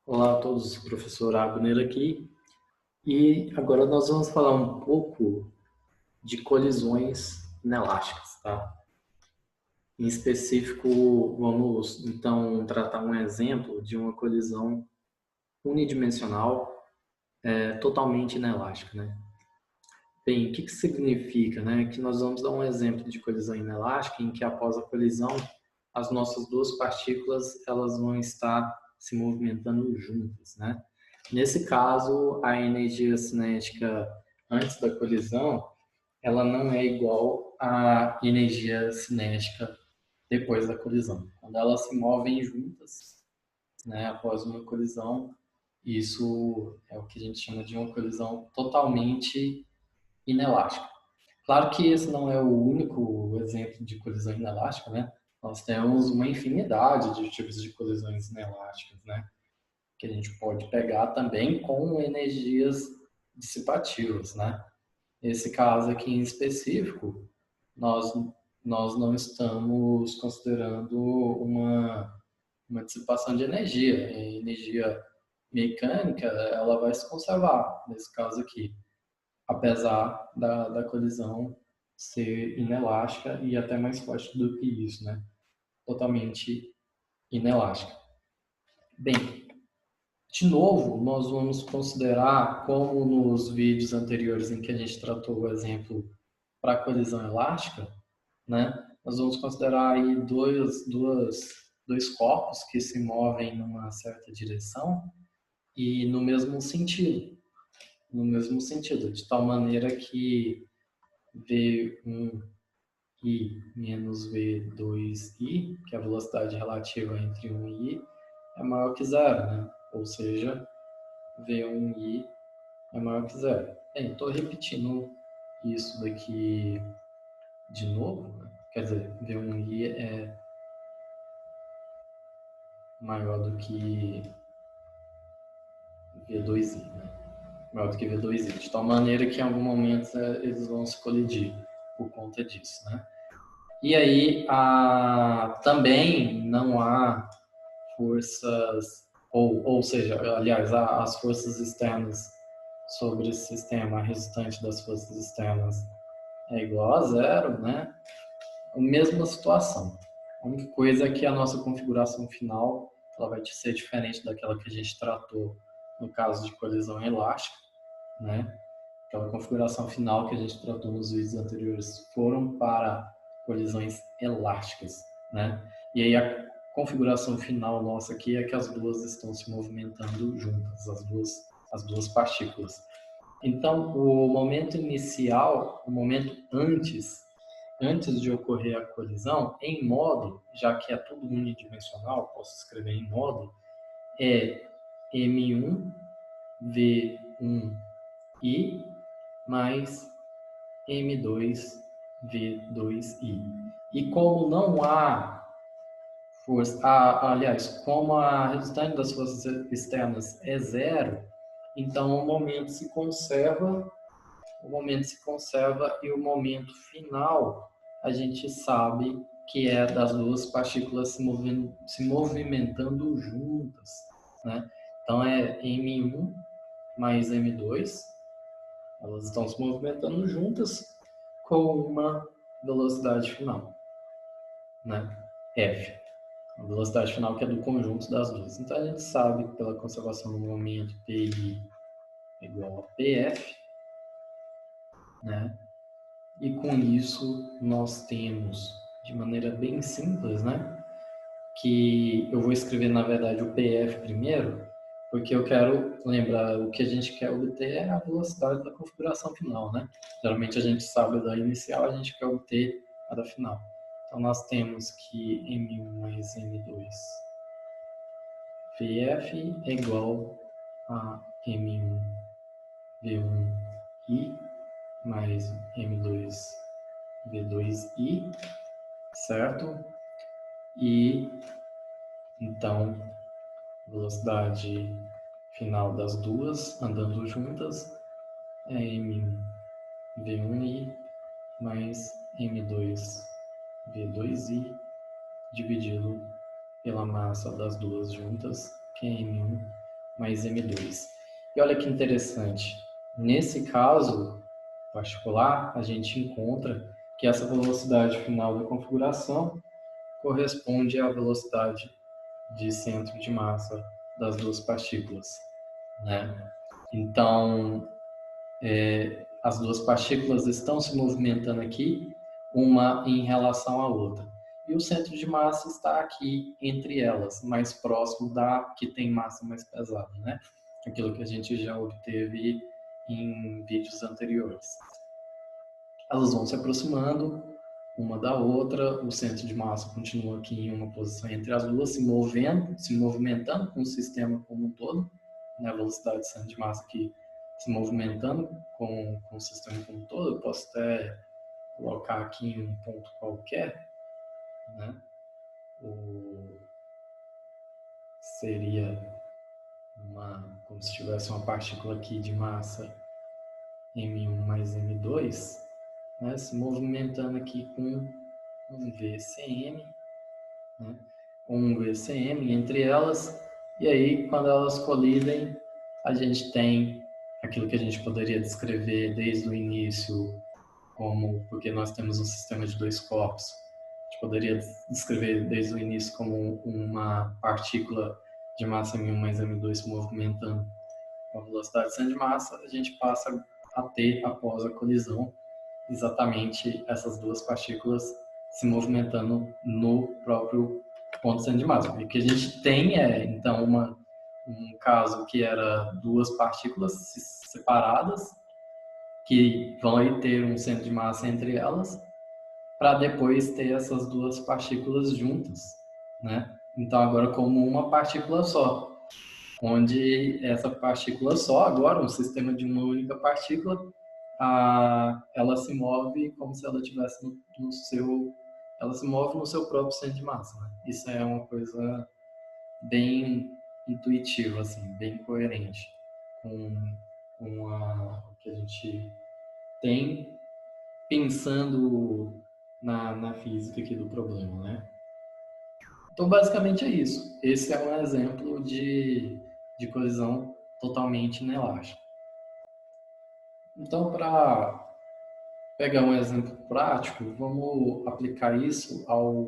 Olá a todos, professor Abner aqui. E agora nós vamos falar um pouco de colisões inelásticas, tá? Em específico, vamos então tratar um exemplo de uma colisão unidimensional totalmente inelástica, né? Bem, o que significa, né? Que nós vamos dar um exemplo de colisão inelástica em que após a colisão as nossas duas partículas elas vão estar se movimentando juntas, né? Nesse caso, a energia cinética antes da colisão, ela não é igual à energia cinética depois da colisão. Quando elas se movem juntas, né, após uma colisão, isso é o que a gente chama de uma colisão totalmente inelástica. Claro que esse não é o único exemplo de colisão inelástica, né? Nós temos uma infinidade de tipos de colisões inelásticas, né? Que a gente pode pegar também com energias dissipativas, né? Nesse caso aqui em específico, nós, nós não estamos considerando uma dissipação de energia. A energia mecânica, ela vai se conservar, nesse caso aqui, apesar da colisão ser inelástica e até mais forte do que isso, né? Totalmente inelástica. Bem, de novo, nós vamos considerar, como nos vídeos anteriores em que a gente tratou o exemplo para a colisão elástica, né? Nós vamos considerar aí dois corpos que se movem numa certa direção e no mesmo sentido, de tal maneira que V1i menos V2i, que é a velocidade relativa entre 1 e i, é maior que zero, né? Ou seja, V1i é maior que zero. Bem, estou repetindo isso daqui de novo, né? Quer dizer, V1i é maior do que V2i, né? Maior do que V2i, de tal maneira que em algum momento eles vão se colidir por conta disso, né? E aí, também não há forças, ou seja, aliás, as forças externas sobre esse sistema, a resultante das forças externas é igual a zero, né? A mesma situação. A única coisa é que a nossa configuração final ela vai ser diferente daquela que a gente tratou no caso de colisão elástica, né? Aquela configuração final que a gente tratou nos vídeos anteriores foram para colisões elásticas, né? E aí a configuração final nossa aqui é que as duas estão se movimentando juntas, as duas partículas. Então, o momento inicial, o momento antes de ocorrer a colisão, em módulo, já que é tudo unidimensional, posso escrever em módulo, é M1V1I mais M2V2I. E como não há força, aliás, como a resultante das forças externas é zero, então o momento se conserva e o momento final a gente sabe que é das duas partículas se movimentando juntas, né? Então é M1 mais M2, elas estão se movimentando juntas com uma velocidade final, né? F, a velocidade final que é do conjunto das duas. Então a gente sabe que pela conservação do momento PI é igual a PF, né? E com isso nós temos, de maneira bem simples, né? Que eu vou escrever, na verdade, o PF primeiro, porque eu quero lembrar o que a gente quer obter é a velocidade da configuração final, né? Geralmente a gente sabe da inicial, a gente quer obter a da final. Então nós temos que M1 mais M2 VF é igual a M1 V1I mais M2 V2I, certo? E então velocidade final das duas andando juntas é M1 V1i mais M2 V2i dividido pela massa das duas juntas, que é M1 mais M2. E olha que interessante, nesse caso particular, a gente encontra que essa velocidade final da configuração corresponde à velocidade de centro de massa das duas partículas, né? Então, as duas partículas estão se movimentando aqui, uma em relação à outra. E o centro de massa está aqui entre elas, mais próximo da que tem massa mais pesada, né? Aquilo que a gente já obteve em vídeos anteriores. Elas vão se aproximando uma da outra, o centro de massa continua aqui em uma posição entre as duas, se movimentando com o sistema como um todo, né? A velocidade de centro de massa aqui se movimentando com o sistema como um todo. Eu posso até colocar aqui em um ponto qualquer, né? Seria como se tivesse uma partícula aqui de massa M1 mais M2, né? Se movimentando aqui com um VCM, né? Um VCM entre elas, e aí quando elas colidem, a gente tem aquilo que a gente poderia descrever desde o início porque nós temos um sistema de dois corpos, a gente poderia descrever desde o início como uma partícula de massa M1 mais M2 se movimentando com a velocidade de centro de massa, a gente passa a ter, após a colisão, exatamente essas duas partículas se movimentando no próprio ponto de centro de massa. O que a gente tem então, um caso que era duas partículas separadas, que vão aí ter um centro de massa entre elas, para depois ter essas duas partículas juntas, né? Então, agora como uma partícula só, onde essa partícula só, agora um sistema de uma única partícula, ela se move como se ela tivesse ela se move no seu próprio centro de massa, né? Isso é uma coisa bem intuitiva, assim, bem coerente com o que a gente tem pensando na física aqui do problema, né? Então, basicamente é isso. Esse é um exemplo de colisão totalmente inelástica. Então, para pegar um exemplo prático, vamos aplicar isso ao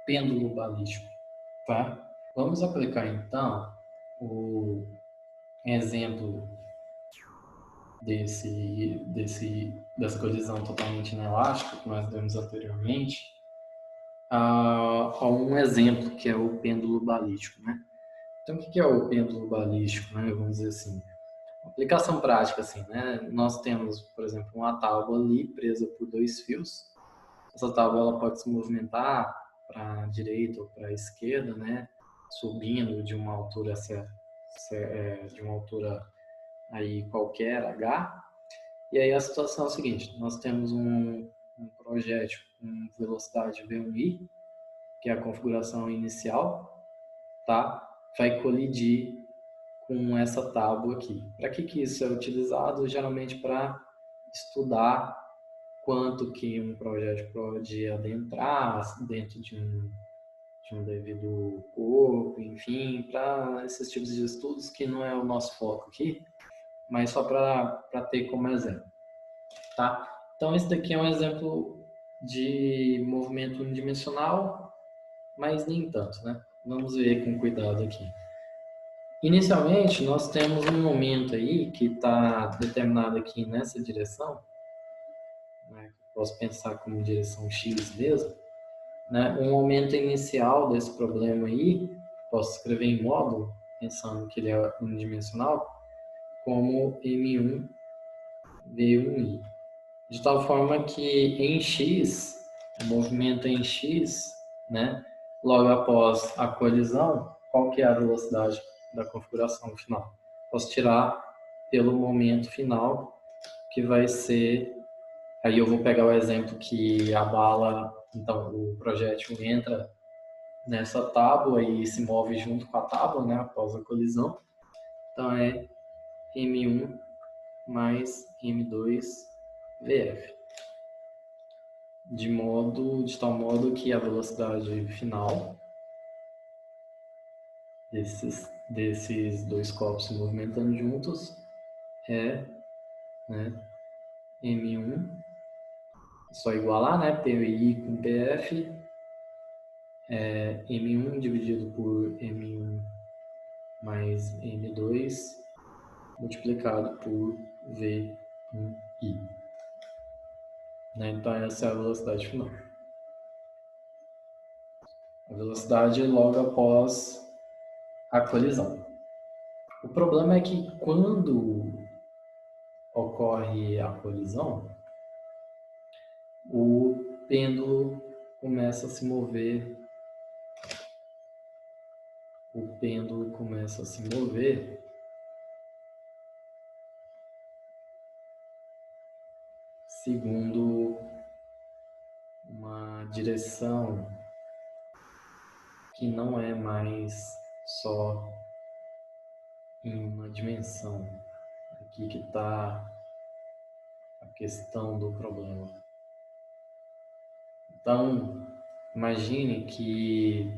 pêndulo balístico, tá? Vamos aplicar, então, o exemplo dessa colisão totalmente inelástica que nós demos anteriormente a um exemplo, que é o pêndulo balístico, né? Então, o que é o pêndulo balístico, né? Vamos dizer assim. Aplicação prática, assim, né? Nós temos, por exemplo, uma tábua ali presa por dois fios. Essa tábua ela pode se movimentar para a direita ou para a esquerda, né? Subindo de uma altura aí qualquer h. E aí a situação é a seguinte: nós temos um projétil com velocidade v1i, que é a configuração inicial, tá? Vai colidir com essa tábua aqui. Para que isso é utilizado? Geralmente para estudar quanto que um projétil pode adentrar dentro de um devido corpo, enfim, para esses tipos de estudos que não é o nosso foco aqui, mas só para ter como exemplo, tá? Então esse daqui é um exemplo de movimento unidimensional, mas nem tanto, né? Vamos ver com cuidado aqui. Inicialmente, nós temos um momento aí que está determinado aqui nessa direção, né? Posso pensar como direção X mesmo, né? Um momento inicial desse problema aí, posso escrever em módulo, pensando que ele é unidimensional, como M1 V1I. De tal forma que em X, o movimento em X, né? Logo após a colisão, qual que é a velocidade da configuração final? Posso tirar pelo momento final, que vai ser... Aí eu vou pegar o exemplo que a bala, então o projétil entra nessa tábua e se move junto com a tábua, né, após a colisão. Então é M1 mais M2 VF. De tal modo que a velocidade final desses dois corpos se movimentando juntos é, né, M1, só igualar, né, PI com PF, M1 dividido por M1 mais M2 multiplicado por V1I. Né? Então, essa é a velocidade final. A velocidade logo após a colisão. O problema é que quando ocorre a colisão, o pêndulo começa a se mover. O pêndulo começa a se mover segundo uma direção que não é mais só em uma dimensão. Aqui que está a questão do problema. Então, imagine que,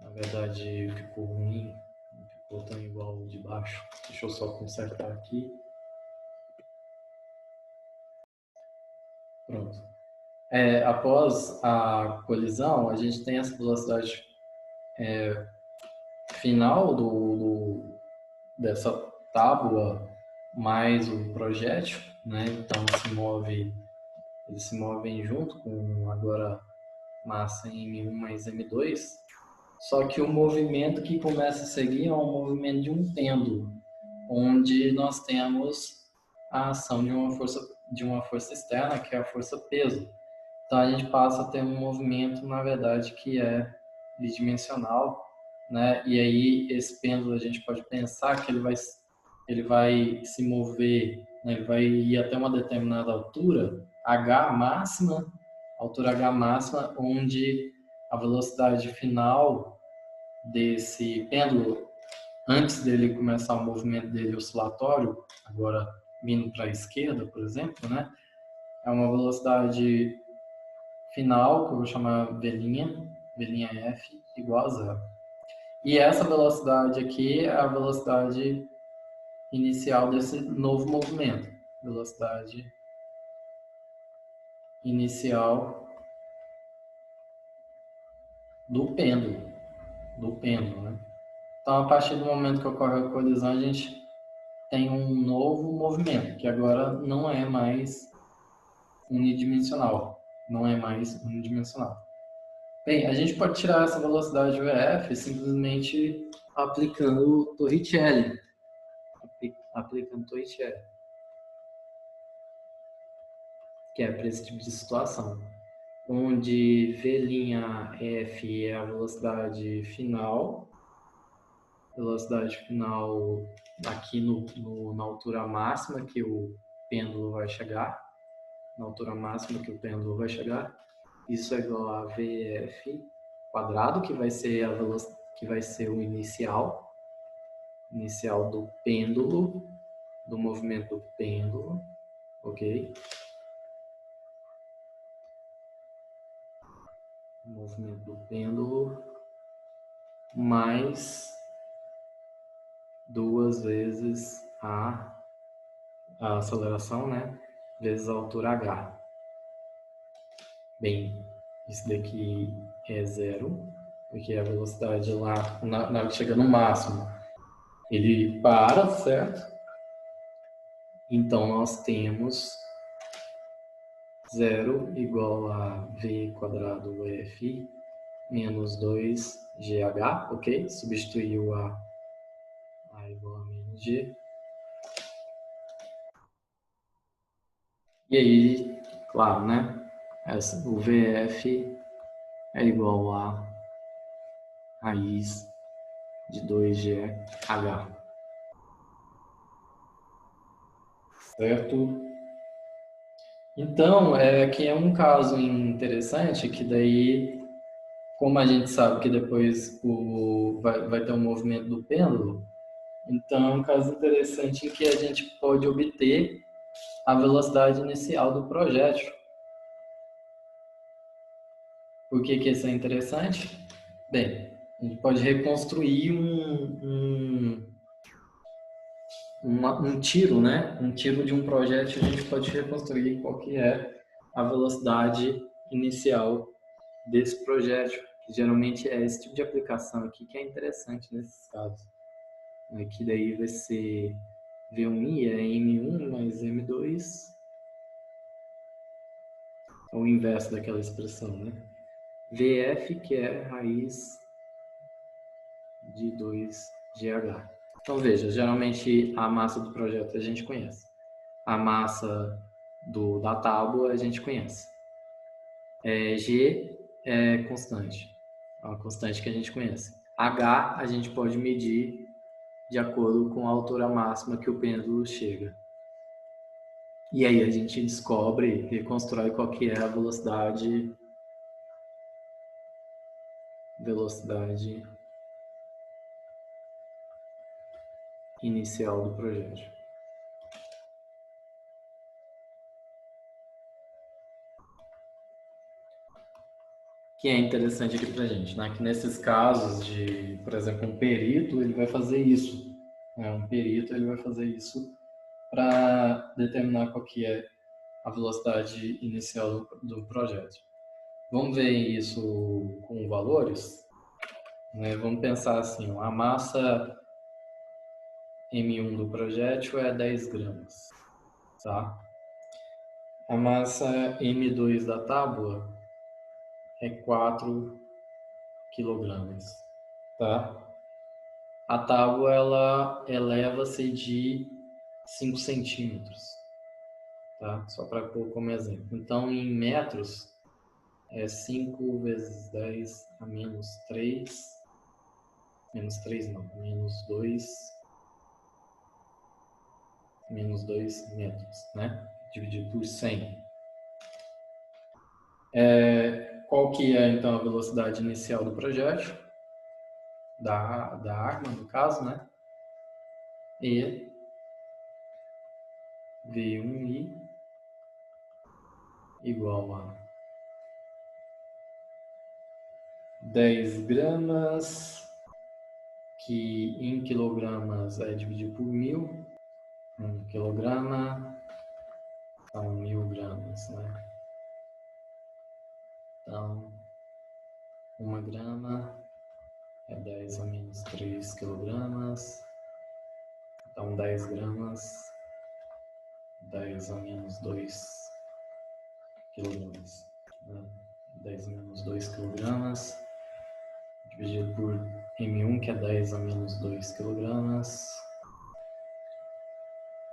na verdade, ficou ruim, não ficou tão igual o de baixo. Deixa eu só consertar aqui. Pronto. Após a colisão, a gente tem essa velocidade final dessa tábua mais o projétil, né? Então eles se movem junto com agora massa M1 mais M2, só que o movimento que começa a seguir é um movimento de um pêndulo, onde nós temos a ação de uma força externa, que é a força peso. Então a gente passa a ter um movimento, na verdade, que é bidimensional, né? E aí esse pêndulo a gente pode pensar que ele vai se mover, né? Ele vai ir até uma determinada altura, H máxima, altura H máxima, onde a velocidade final desse pêndulo, antes dele começar o movimento dele oscilatório, agora vindo para a esquerda, por exemplo, né? É uma velocidade final, que eu vou chamar V', F, igual a zero. E essa velocidade aqui é a velocidade inicial desse novo movimento. Velocidade inicial do pêndulo. Né? Então, a partir do momento que ocorre a colisão, a gente tem um novo movimento, que agora não é mais unidimensional. Bem, a gente pode tirar essa velocidade VF simplesmente aplicando Torricelli. Que é para esse tipo de situação. Onde V'F é a velocidade final. Velocidade final aqui na altura máxima que o pêndulo vai chegar. Isso é igual a Vf quadrado, que vai ser a velocidade, que vai ser o inicial do pêndulo, do movimento do pêndulo, ok? O movimento do pêndulo mais 2 vezes a aceleração, né? Vezes a altura h. Bem, isso daqui é zero, porque a velocidade lá, na hora que chega no máximo, ele para, certo? Então, nós temos zero igual a v quadrado f menos 2gh, ok? Substituiu a igual a menos g. E aí, claro, né? O VF é igual a raiz de 2gh. Certo? Então, aqui é um caso interessante que daí, como a gente sabe que depois vai ter um movimento do pêndulo, então é um caso interessante em que a gente pode obter a velocidade inicial do projétil. Por que isso é interessante? Bem, A gente pode reconstruir um tiro, né? Um tiro de um projétil, a gente pode reconstruir qual que é a velocidade inicial desse projétil. Que geralmente é esse tipo de aplicação aqui que é interessante nesses casos. Aqui daí vai ser V1i é M1 mais M2, é o inverso daquela expressão, né? VF, que é raiz de 2GH. Então veja, geralmente a massa do projeto a gente conhece. A massa da tábua a gente conhece. G é constante, é uma constante que a gente conhece. H a gente pode medir de acordo com a altura máxima que o pêndulo chega. E aí a gente descobre, reconstrói qual que é a velocidade inicial do projétil. Que é interessante aqui pra gente, né? Que nesses casos de, por exemplo, um perito, ele vai fazer isso. Né? Um perito, ele vai fazer isso para determinar qual que é a velocidade inicial do projeto. Vamos ver isso com valores? Né? Vamos pensar assim, a massa M1 do projétil é 10 gramas, tá? A massa M2 da tábua é 4 quilogramas, tá? A tábua, ela eleva-se de 5 centímetros, tá? Só para pôr como exemplo. Então, em metros, é 5 vezes 10 a menos 3, menos 3 não, menos 2 metros, né? Dividido por 100. Qual que é, então, a velocidade inicial do projétil? Da arma, no caso, né? E V1i igual a 10 gramas, que em quilogramas é dividido por 1000. 1 quilograma são 1000 gramas, né? Então, 1 grama é 10 a menos 3 quilogramas. Então, 10 gramas, 10 a menos 2 quilogramas. Né? 10 a menos 2 quilogramas, dividido por M1, que é 10 a menos 2 quilogramas.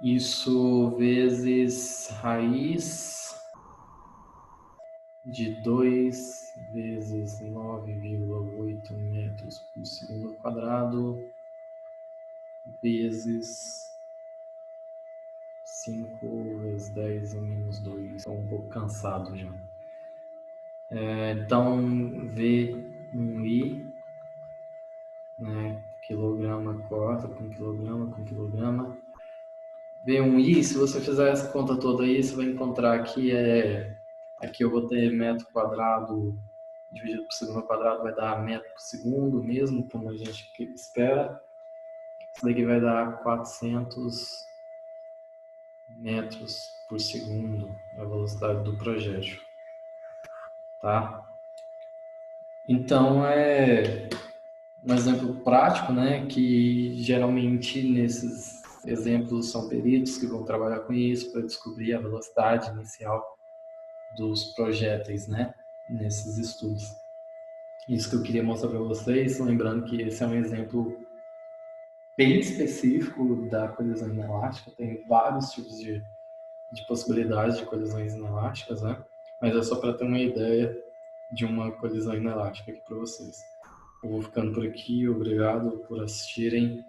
Isso vezes raiz de 2 vezes 9,8 metros por segundo quadrado vezes 5 vezes 10 a menos 2. Estou um pouco cansado já. Então, V1i, né, quilograma corta com quilograma. V1i, se você fizer essa conta toda aí, você vai encontrar que aqui eu vou ter metro quadrado dividido por segundo quadrado, vai dar metro por segundo mesmo, como a gente espera. Isso daqui vai dar 400 metros por segundo, a velocidade do projétil, tá? Então, é um exemplo prático, né, que geralmente nesses exemplos são peritos que vão trabalhar com isso para descobrir a velocidade inicial dos projéteis, né, nesses estudos. Isso que eu queria mostrar para vocês, lembrando que esse é um exemplo bem específico da colisão inelástica, tem vários tipos de possibilidades de colisões inelásticas, né, mas é só para ter uma ideia de uma colisão inelástica aqui para vocês. Eu vou ficando por aqui, obrigado por assistirem.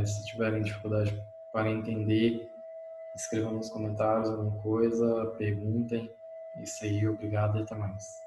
Se tiverem dificuldade para entender, escrevam nos comentários alguma coisa, perguntem. Isso aí, obrigado e até mais.